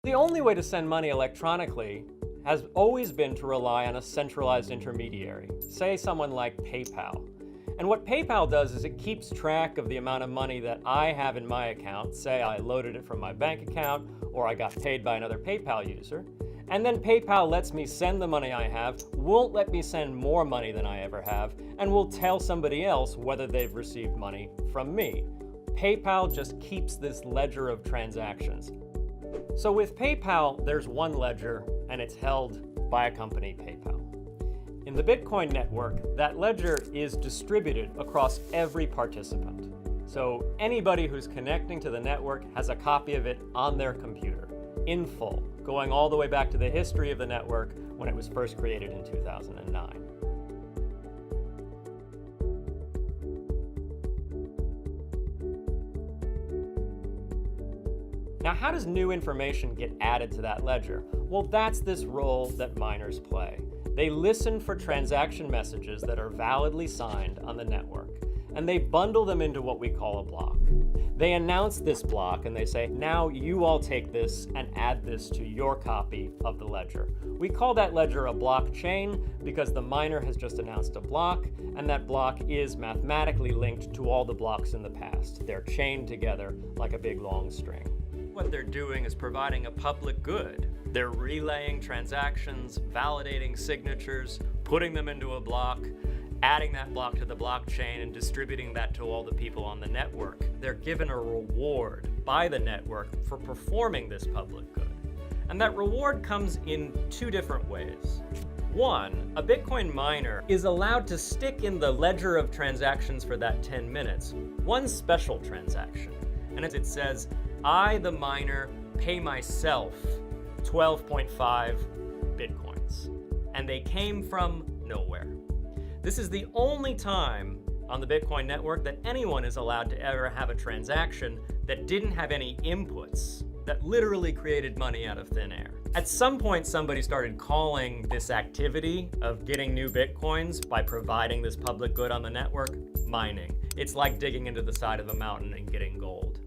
The only way to send money electronically has always been to rely on a centralized intermediary, say someone like PayPal. And what PayPal does is it keeps track of the amount of money that I have in my account, say I loaded it from my bank account or I got paid by another PayPal user, and then PayPal lets me send the money I have, won't let me send more money than I ever have, and will tell somebody else whether they've received money from me. PayPal just keeps this ledger of transactions. So with PayPal, there's one ledger, and it's held by a company, PayPal. In the Bitcoin network, that ledger is distributed across every participant. So anybody who's connecting to the network has a copy of it on their computer, in full, going all the way back to the history of the network when it was first created in 2009. Now, how does new information get added to that ledger? Well, that's this role that miners play. They listen for transaction messages that are validly signed on the network, and they bundle them into what we call a block. They announce this block and they say, now you all take this and add this to your copy of the ledger. We call that ledger a blockchain because the miner has just announced a block, and that block is mathematically linked to all the blocks in the past. They're chained together like a big long string. What they're doing is providing a public good. They're relaying transactions, validating signatures, putting them into a block, adding that block to the blockchain and distributing that to all the people on the network. They're given a reward by the network for performing this public good. And that reward comes in two different ways. One, a Bitcoin miner is allowed to stick in the ledger of transactions for that 10 minutes one special transaction. And it says, I, the miner, pay myself 12.5 Bitcoins. And they came from nowhere. This is the only time on the Bitcoin network that anyone is allowed to ever have a transaction that didn't have any inputs, that literally created money out of thin air. At some point, somebody started calling this activity of getting new Bitcoins by providing this public good on the network mining. It's like digging into the side of a mountain and getting gold.